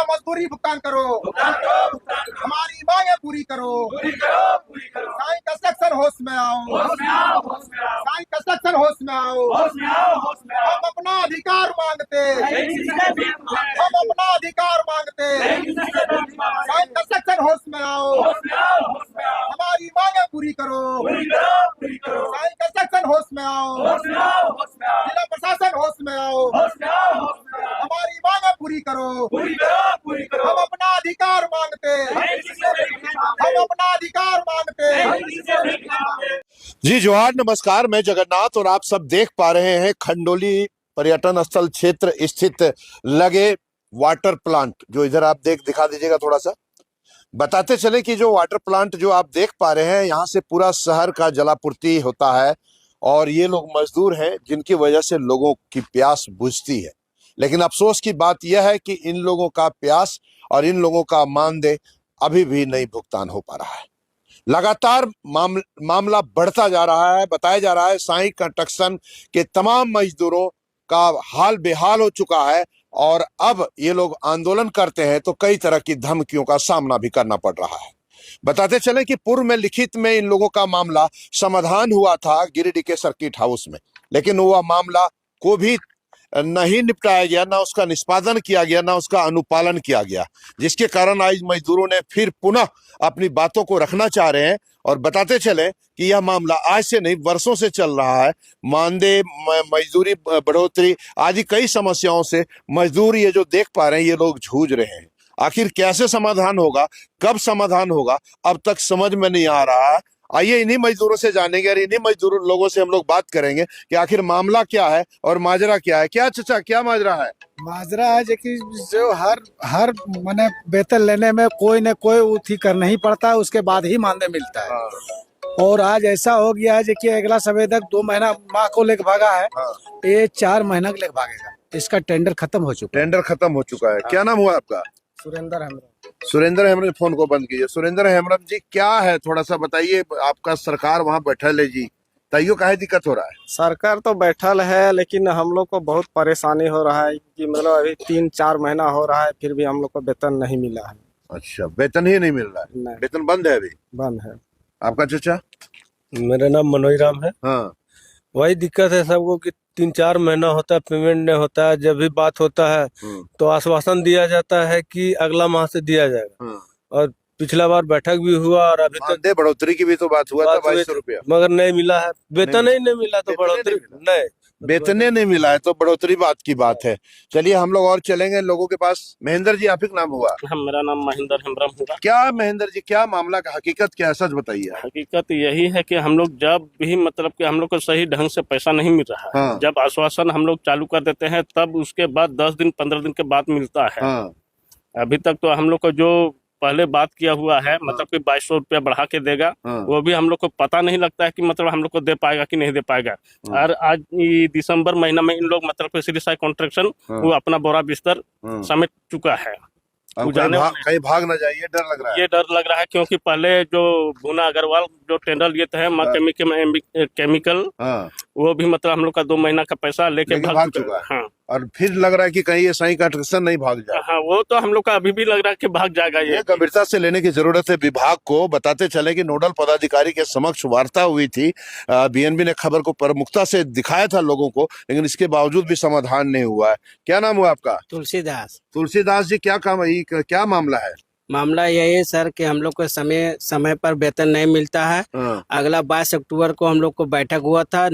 मजदूरी भुगतान करो, हमारी मांगे पूरी करो। साईं कंस्ट्रक्शन होश में आओ, साईं कंस्ट्रक्शन होश में आओ। हम अपना अधिकार मांगते, हम अपना अधिकार मांगते। साईं कंस्ट्रक्शन होश में आओ, हमारी मांगे पूरी करो। साईं कंस्ट्रक्शन होश में आओ, जिला प्रशासन होश में आओ, हमारी मांगे पूरी करो। हम अपना अधिकार मांगते, हम अपना अधिकार मांगते। जी जोहार, नमस्कार। मैं जगन्नाथ और आप सब देख पा रहे हैं खंडोली पर्यटन स्थल क्षेत्र स्थित लगे वाटर प्लांट। जो इधर आप दिखा दीजिएगा थोड़ा सा। बताते चले कि जो वाटर प्लांट जो आप देख पा रहे हैं, यहाँ से पूरा शहर का जलापूर्ति होता है और ये लोग मजदूर हैं जिनकी वजह से लोगों की प्यास बुझती है। लेकिन अफसोस की बात यह है कि इन लोगों का प्यास और इन लोगों का मानदेय अभी भी नहीं भुगतान हो पा रहा है। लगातार मामला बढ़ता जा रहा है। बताया जा रहा है साईं कंस्ट्रक्शन के तमाम मजदूरों का हाल बेहाल हो चुका है और अब ये लोग आंदोलन करते हैं तो कई तरह की धमकियों का सामना भी करना पड़ रहा है। बताते चले कि पूर्व में लिखित में इन लोगों का मामला समाधान हुआ था गिरिडीह के सर्किट हाउस में, लेकिन वह मामला को भी नहीं निपटाया गया, ना उसका निष्पादन किया गया, ना उसका अनुपालन किया गया, जिसके कारण आज मजदूरों ने फिर पुनः अपनी बातों को रखना चाह रहे हैं। और बताते चले कि यह मामला आज से नहीं वर्षों से चल रहा है। मानदेय, मजदूरी बढ़ोतरी आदि कई समस्याओं से मजदूर ये जो देख पा रहे हैं, ये लोग जूझ रहे हैं। आखिर कैसे समाधान होगा, कब समाधान होगा, अब तक समझ में नहीं आ रहा है। आइए इन्हीं मजदूरों से जानेंगे और इन्हीं मजदूर लोगों से हम लोग बात करेंगे कि आखिर मामला क्या है और माजरा क्या है। क्या चाचा, क्या माजरा है? माजरा है कि जो हर माने वेतन लेने में कोई न कोई उठी करना ही पड़ता है, उसके बाद ही मानदेय मिलता है। हाँ। और आज ऐसा हो गया है कि अगला संवेदक 2 महीना माह को लेकर भागा है। हाँ। ये 4 महीना के लेकर भागेगा। इसका टेंडर खत्म हो चुका है। टेंडर खत्म हो चुका है। क्या नाम हुआ आपका? सुरेंद्र हेम्ब्रम। सुरेंद्र हेम्ब्रम। फोन को बंद कीजिए। सुरेंद्र हेम्ब्रम जी, क्या है थोड़ा सा बताइए। आपका सरकार वहाँ बैठल है जी, तैयो काहे दिक्कत हो रहा है? सरकार तो बैठल है, लेकिन हम लोग को बहुत परेशानी हो रहा है कि मतलब अभी 3-4 महीना हो रहा है, फिर भी हम लोग को वेतन नहीं मिला है। अच्छा, वेतन ही नहीं मिल रहा है? नहीं। वेतन बंद है अभी? बंद है। आपका चाचा? मेरा नाम मनोज राम है। हाँ। वही दिक्कत है सबको कि 3-4 महीना होता है, पेमेंट नहीं होता है। जब भी बात होता है तो आश्वासन दिया जाता है कि अगला माह से दिया जाएगा, और पिछला बार बैठक भी हुआ और अभी तक मानदेय बढ़ोतरी की भी तो बात हुआ था, 2200 रुपया, मगर नहीं मिला है। वेतन ही नहीं मिला तो बढ़ोतरी नहीं, वेतने नहीं मिला है तो बढ़ोतरी बात की बात है। चलिए हम लोग और चलेंगे लोगों के पास। महेंद्र जी, आप ही का नाम हुआ? मेरा नाम महेंद्र हेम्ब्रम हुआ। क्या महेंद्र जी, क्या मामला का हकीकत क्या है, सच बताइए। हकीकत यही है कि हम लोग जब भी मतलब कि हम लोग को सही ढंग से पैसा नहीं मिल रहा है। हाँ। जब आश्वासन हम लोग चालू कर देते हैं तब उसके बाद 10 दिन 15 दिन के बाद मिलता है। हाँ। अभी तक तो हम लोग को जो पहले बात किया हुआ है मतलब कि 2200 रुपया बढ़ा के देगा, वो भी हम लोग को पता नहीं लगता है कि मतलब हम लोग को दे पाएगा कि नहीं दे पाएगा। और आज दिसंबर महीना में इन लोग मतलब कि श्री साई कॉन्ट्रैक्शन वो अपना बोरा बिस्तर समेट चुका है। कहीं भाग ना जाइए, डर लग रहा है। ये डर लग रहा है क्योंकि पहले जो भुना अग्रवाल जो टेंडर लिए थे केमिकल, वो भी मतलब हम लोग का 2 महीना का पैसा लेके भाग चुका है। हाँ। और फिर लग रहा है कि कहीं ये साईं कंस्ट्रक्शन नहीं भाग जाए। हाँ, वो तो हम लोग का अभी भी लग रहा है कि भाग जाएगा। ये गंभीरता से लेने की जरूरत है विभाग को। बताते चले कि नोडल पदाधिकारी के समक्ष वार्ता हुई थी। बीएनबी ने खबर को प्रमुखता से दिखाया था लोगों को, लेकिन इसके बावजूद भी समाधान नहीं हुआ है। क्या नाम हुआ आपका? तुलसीदास। तुलसीदास जी, क्या मामला है? मामला यही है सर कि हम लोग को समय पर वेतन नहीं मिलता है। अगला 22 अक्टूबर को हम लोग को बैठक हुआ था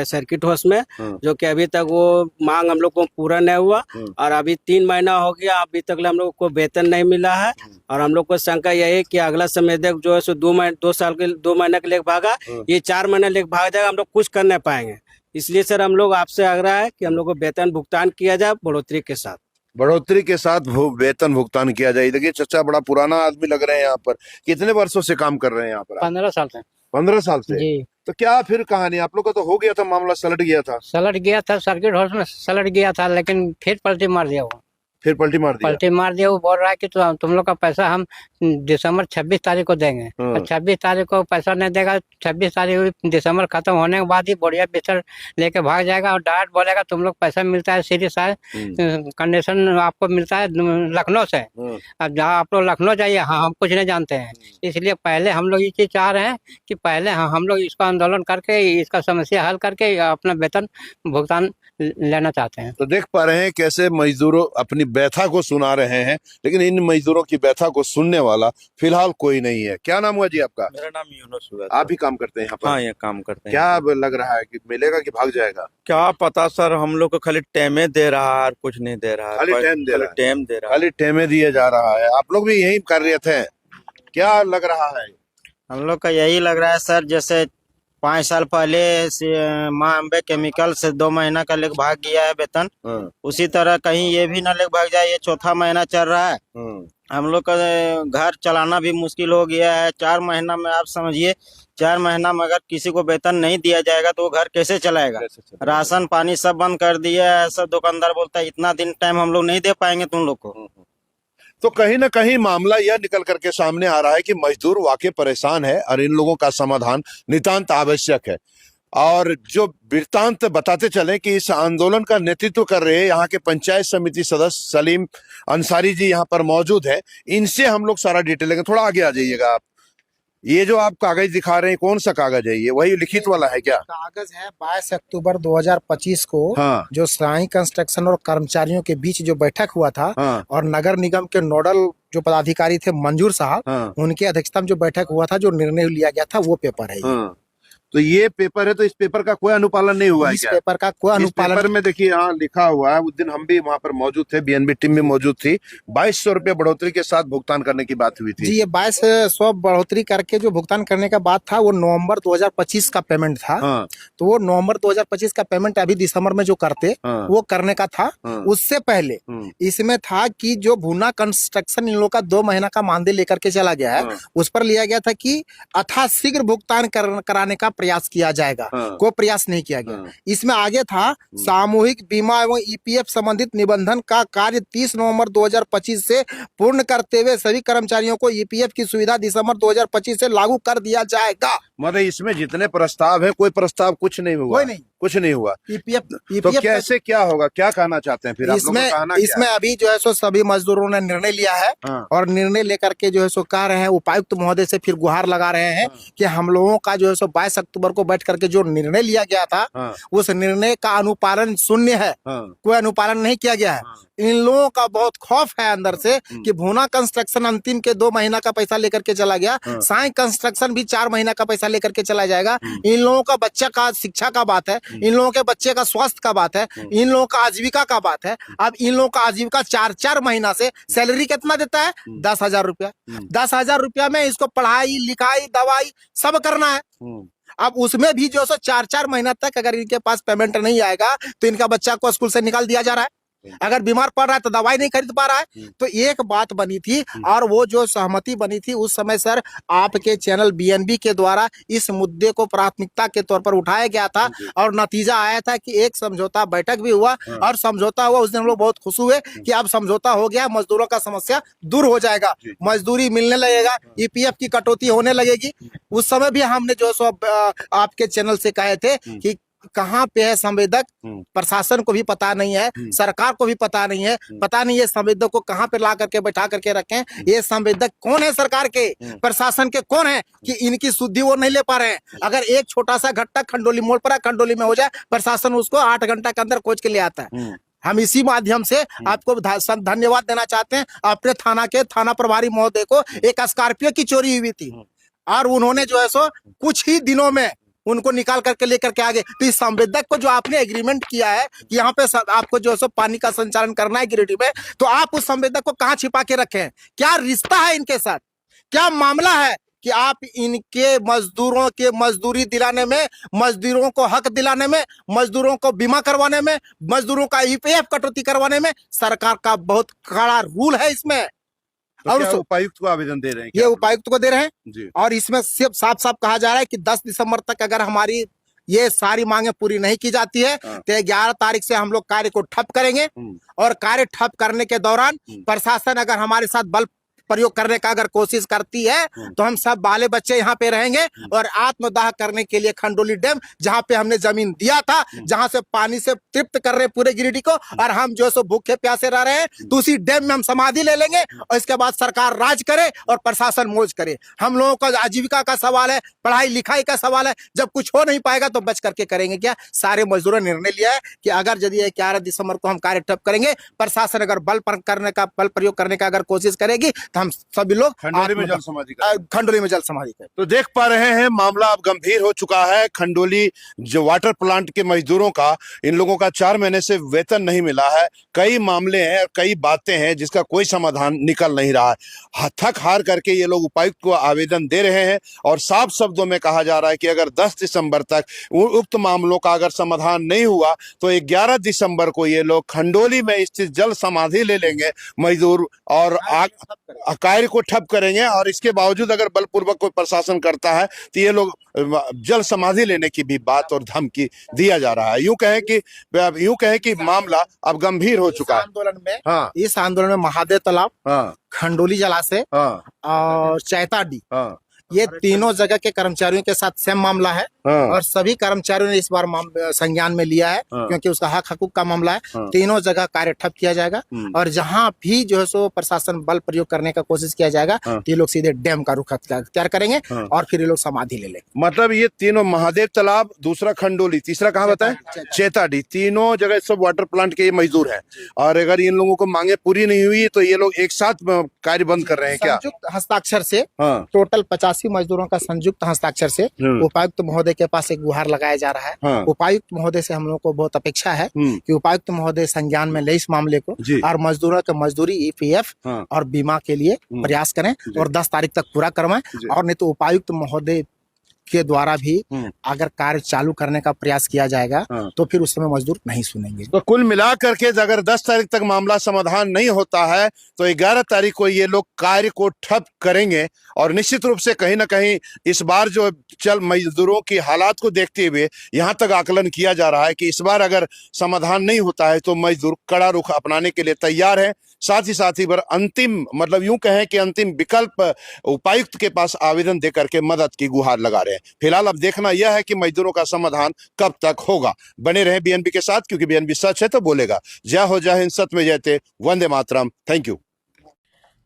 सर्किट हाउस में, जो कि अभी तक वो मांग हम लोग को पूरा नहीं हुआ और अभी 3 महीना हो गया, अभी तक हम लोग को वेतन नहीं मिला है। और हम लोग को शंका यही है कि अगला संवेदक जो है सो 2 महीने के लेकर भागा, ये 4 महीने लेकर भाग जाएगा, हम लोग कुछ कर नहीं पाएंगे। इसलिए सर हम लोग आपसे आग्रह है कि हम लोग को वेतन भुगतान किया जाए बढ़ोतरी के साथ। बढ़ोतरी के साथ वेतन भुगतान किया जाए। देखिए चाचा बड़ा पुराना आदमी लग रहे हैं यहाँ पर। कितने वर्षों से काम कर रहे हैं यहाँ पर? 15 साल से। 15 साल से जी। तो क्या फिर कहानी? आप लोग का तो हो गया था मामला, सलट गया था सर्किट हाउस में सलट गया था, लेकिन फिर पलटी मार दिया हुआ। फिर पलटी मार दिया। पलटी मार दिया। वो बोल रहा है कि तुम लोग का पैसा हम दिसंबर 26 तारीख को देंगे। और 26 तारीख को पैसा नहीं देगा। 26 तारीख हुई, दिसंबर खत्म होने के बाद ही बढ़िया बिस्तर लेके भाग जाएगा और डायरेक्ट बोलेगा तुम लोग पैसा मिलता है सीरीज कंडीशन आपको मिलता है लखनऊ से। अब जहाँ आप लोग लखनऊ जाइए, हाँ हम कुछ नहीं जानते हैं। इसलिए पहले हम लोग ये चीज चाह रहे हैं कि पहले हम लोग इसका आंदोलन करके इसका समस्या हल करके अपना वेतन भुगतान लेना चाहते हैं। तो देख पा रहे हैं कैसे मजदूरों अपनी व्यथा को सुना रहे हैं, लेकिन इन मजदूरों की व्यथा को सुनने वाला फिलहाल कोई नहीं है। क्या नाम हुआ जी आपका? मेरा नाम यूनुस हुआ। आप ही काम करते हैं यहाँ पर? हाँ, ये काम करते हैं। क्या लग रहा है कि मिलेगा कि भाग जाएगा? क्या पता सर, हम लोग को खाली टेमे दे रहा है और कुछ नहीं दे रहा है। खाली टेम दे रहा है। टेम दे रहा है, खाली टेमे दिए जा रहा है। आप लोग भी यही कर रहे थे, क्या लग रहा है? हम लोग का यही लग रहा है सर, जैसे 5 साल पहले माँ अम्बे केमिकल से 2 महीना का लेकर भाग गया है वेतन, उसी तरह कहीं ये भी ना लेकर भाग जाए। ये 4था महीना चल रहा है। हम लोग का घर चलाना भी मुश्किल हो गया है। 4 महीना में आप समझिए, 4 महीना में अगर किसी को वेतन नहीं दिया जाएगा तो वो घर कैसे चलाएगा? राशन पानी सब बंद कर दिया है। सब दुकानदार बोलता है इतना दिन टाइम हम लोग नहीं दे पाएंगे तुम लोग को। तो कहीं ना कहीं मामला यह निकल करके सामने आ रहा है कि मजदूर वाकई परेशान है और इन लोगों का समाधान नितांत आवश्यक है। और जो वृत्तांत बताते चले कि इस आंदोलन का नेतृत्व कर रहे यहाँ के पंचायत समिति सदस्य सलीम अंसारी जी यहाँ पर मौजूद है। इनसे हम लोग सारा डिटेल लेंगे। थोड़ा आगे आ जाइएगा आप। ये जो आप कागज दिखा रहे हैं, कौन सा कागज है? ये वही लिखित वाला है क्या? कागज है 22 अक्टूबर 2025 को। हाँ। जो श्राइन कंस्ट्रक्शन और कर्मचारियों के बीच जो बैठक हुआ था। हाँ। और नगर निगम के नोडल जो पदाधिकारी थे मंजूर साहब। हाँ। उनके अध्यक्षता में जो बैठक हुआ था, जो निर्णय लिया गया था, वो पेपर है ये। हाँ। तो ये पेपर है, तो इस पेपर का कोई अनुपालन नहीं हुआ है इस क्या? पेपर का कोई अनुपालन। पेपर में देखिए यहाँ लिखा हुआ है, उस दिन हम भी वहाँ पर मौजूद थे, बीएनबी टीम भी मौजूद थी। 2200 रुपये बढ़ोतरी के साथ भुगतान करने की बात हुई थी जी। ये 2200 बढ़ोतरी करके जो भुगतान करने का बात था, वो नवंबर 2025 का पेमेंट था। हाँ। तो वो नवंबर 2025 का पेमेंट अभी दिसंबर में जो करते, हाँ। वो करने का था। हाँ। उससे पहले इसमें था कि जो भूना कंस्ट्रक्शन इन लोग का 2 महीना का मानदेय लेकर के चला गया है। हाँ। उस पर लिया गया था कि यथाशीघ्र भुगतान कराने का प्रयास किया जाएगा। कोई प्रयास नहीं किया गया। इसमें आगे था सामूहिक बीमा एवं ईपीएफ संबंधित निबंधन का कार्य 30 नवंबर 2025 से पूर्ण करते हुए सभी कर्मचारियों को ईपीएफ की सुविधा दिसंबर 2025 से लागू कर दिया जाएगा। मतलब इसमें जितने प्रस्ताव है, कोई प्रस्ताव कुछ नहीं हुआ। कोई नहीं, कुछ नहीं हुआ। ईपीएफ तो कैसे क्या होगा? क्या कहना चाहते हैं फिर आप लोग? इसमें अभी जो है सो सभी मजदूरों ने निर्णय लिया है। हाँ। और निर्णय लेकर के जो है सो कह रहे हैं, उपायुक्त महोदय से फिर गुहार लगा रहे हैं। हाँ। कि हम लोगों का जो है सो 22 अक्टूबर को बैठ करके जो निर्णय लिया गया था। हाँ। उस निर्णय का अनुपालन शून्य है। हाँ। कोई अनुपालन नहीं किया गया है। हाँ। इन लोगों का बहुत खौफ है अंदर से कि भूना कंस्ट्रक्शन अंतिम के 2 महीना का पैसा लेकर के चला गया। हाँ। साई कंस्ट्रक्शन भी 4 महीना का पैसा लेकर के चला जाएगा। इन लोगों का बच्चा का शिक्षा का बात है। इन लोगों के बच्चे का स्वास्थ्य का बात है। इन लोगों का आजीविका का बात है। अब इन लोगों का आजीविका 4 महीना से सैलरी कितना देता है? 10,000 रुपया। 10,000 रुपया में इसको पढ़ाई लिखाई दवाई सब करना है। अब उसमें भी जो 4 महीना तक अगर इनके पास पेमेंट नहीं आएगा तो इनका बच्चा को स्कूल से निकाल दिया जा रहा है। अगर बीमार पड़ रहा है तो दवाई नहीं खरीद पा रहा है। तो एक बात बनी थी और वो जो सहमति बनी थी उस समय सर आपके चैनल बीएनबी के द्वारा इस मुद्दे को प्राथमिकता के तौर पर उठाया गया था। और नतीजा आया था कि एक समझौता बैठक भी हुआ। और समझौता हुआ, उस दिन हम लोग बहुत खुश हुए कि अब समझौता हो गया, मजदूरों का समस्या दूर हो जाएगा, मजदूरी मिलने लगेगा, ईपीएफ की कटौती होने लगेगी। उस समय भी हमने जो सो आपके चैनल से कहे थे कि कहाँ पे है संवेदक, प्रशासन को भी पता नहीं है, सरकार को भी पता नहीं है। पता नहीं ये संवेदक को कहाँ पे ला करके बैठा करके रखें। ये संवेदक कौन है? सरकार के, प्रशासन के कौन है कि इनकी शुद्धि वो नहीं ले पा रहे हैं। अगर एक छोटा सा घटना खंडोली मोड़ पर खंडोली में हो जाए, प्रशासन उसको 8 घंटा के अंदर खोज के ले आता है। हम इसी माध्यम से आपको धन्यवाद देना चाहते हैं। अपने थाना के थाना प्रभारी महोदय को एक स्कॉर्पियो की चोरी हुई थी और उन्होंने जो है सो कुछ ही दिनों में उनको निकाल करके लेकर के आगे। तो इस संवेदक को जो आपने एग्रीमेंट किया है कि यहाँ पे आपको जो है पानी का संचालन करना है गिरिडीह में, तो आप उस संवेदक को कहाँ छिपा के रखे हैं? क्या रिश्ता है इनके साथ? क्या मामला है कि आप इनके मजदूरों के मजदूरी दिलाने में, मजदूरों को हक दिलाने में, मजदूरों को बीमा करवाने में, मजदूरों का ईपीएफ कटौती करवाने में सरकार का बहुत कड़ा रूल है इसमें। तो और उपायुक्त को आवेदन दे रहे हैं? ये उपायुक्त को दे रहे हैं जी। और इसमें सिर्फ साफ साफ कहा जा रहा है कि 10 दिसंबर तक अगर हमारी ये सारी मांगे पूरी नहीं की जाती है तो 11 तारीख से हम लोग कार्य को ठप करेंगे। और कार्य ठप करने के दौरान प्रशासन अगर हमारे साथ बल प्रयोग करने का अगर कोशिश करती है तो हम सब बाले बच्चे यहाँ पे रहेंगे और आत्मदाह करने के लिए खंडोली डैम, जहाँ पे हमने जमीन दिया था, जहाँ से पानी से तृप्त कर रहे पूरे गिरिडीह को, और हम जो सो भूखे प्यासे रह रहे हैं, तो उसी डैम में हम समाधि ले लेंगे और इसके बाद सरकार राज करे और प्रशासन मौज करे। हम लोगों का आजीविका का सवाल है, पढ़ाई लिखाई का सवाल है। जब कुछ हो नहीं पाएगा तो बच करके करेंगे क्या? सारे मजदूरों ने निर्णय लिया है कि अगर यदि 11 दिसंबर को हम कार्य ठप करेंगे, प्रशासन अगर बल प्रयोग करने का अगर कोशिश करेगी तो हम सभी लोग खंडोली में जल समाधि खंडोली में जल समाधि करें। तो देख पा रहे हैं मामला अब गंभीर हो चुका है। खंडोली जो वाटर प्लांट के मजदूरों का, इन लोगों का 4 महीने से वेतन नहीं मिला है। कई मामले हैं और कई बातें हैं जिसका कोई समाधान निकल नहीं रहा है। थक हार करके ये लोग उपायुक्त को आवेदन दे रहे हैं और साफ शब्दों में कहा जा रहा है कि अगर 10 दिसंबर तक उक्त मामलों का अगर समाधान नहीं हुआ तो 11 दिसंबर को ये लोग खंडोली में स्थित जल समाधि ले लेंगे मजदूर और कार्य को ठप करेंगे। और इसके बावजूद अगर बलपूर्वक कोई प्रशासन करता है तो ये लोग जल समाधि लेने की भी बात और धमकी दिया जा रहा है। यूं कहें कि मामला अब गंभीर हो चुका है। इस आंदोलन में महादेव तालाब, खंडोली जलाशय और चैताडी, ये तीनों जगह के कर्मचारियों के साथ सेम मामला है और सभी कर्मचारियों ने इस बार संज्ञान में लिया है क्योंकि उसका हक हकूक का मामला है। तीनों जगह कार्य ठप किया जाएगा और जहां भी जो है सो प्रशासन बल प्रयोग करने का कोशिश किया जाएगा तो ये लोग सीधे डैम का रुख अख्तियार करेंगे और फिर ये लोग समाधि ले लेंगे। मतलब ये तीनों, महादेव तालाब, दूसरा खंडोली, तीसरा कहाँ बताए? चैताडी, तीनों जगह सब वाटर प्लांट के ये मजदूर हैं और अगर इन लोगों को मांगे पूरी नहीं हुई तो ये लोग एक साथ कार्य बंद कर रहे हैं क्या? संयुक्त हस्ताक्षर से टोटल 85 मजदूरों का संयुक्त हस्ताक्षर से उपायुक्त महोदय के पास एक गुहार लगाया जा रहा है। उपायुक्त महोदय से हम लोग को बहुत अपेक्षा है कि उपायुक्त महोदय संज्ञान में ले इस मामले को और मजदूरों के मजदूरी ईपीएफ और बीमा के लिए प्रयास करें और 10 तारीख तक पूरा करवाएं। और नहीं तो उपायुक्त महोदय के द्वारा भी अगर कार्य चालू करने का प्रयास किया जाएगा तो फिर उस समय मजदूर नहीं सुनेंगे। तो कुल मिलाकर के अगर 10 तारीख तक मामला समाधान नहीं होता है तो 11 तारीख को ये लोग कार्य को ठप करेंगे और निश्चित रूप से कहीं ना कहीं इस बार जो चल मजदूरों की हालात को देखते हुए यहाँ तक आकलन किया जा रहा है कि इस बार अगर समाधान नहीं होता है तो मजदूर कड़ा रुख अपनाने के लिए तैयार है। साथ ही पर अंतिम, मतलब यूं कहें कि अंतिम विकल्प उपायुक्त के पास आवेदन देकर के मदद की गुहार लगा रहे हैं। फिलहाल अब देखना यह है कि मजदूरों का समाधान कब तक होगा। बने रहे बीएनबी के साथ क्योंकि बीएनबी सच है तो बोलेगा। जय हो, जय हिंद, सत्य में जयते, वंदे मातरम। Thank you.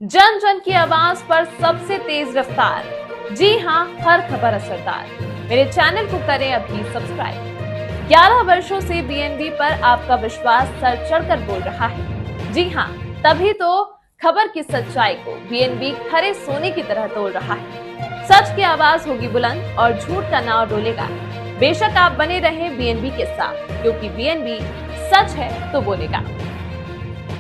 जन जन की आवाज पर सबसे तेज रफ्तार, जी हाँ, हर खबर असरदार। मेरे चैनल को करें अभी सब्सक्राइब। 11 वर्षों से बीएनबी पर आपका विश्वास सर चढ़कर बोल रहा है। जी हाँ, तभी तो खबर की सच्चाई को बीएनबी खरे सोने की तरह तोल रहा है। सच की आवाज होगी बुलंद और झूठ का नाव डोलेगा। बेशक आप बने रहें बीएनबी के साथ क्योंकि बीएनबी सच है तो बोलेगा।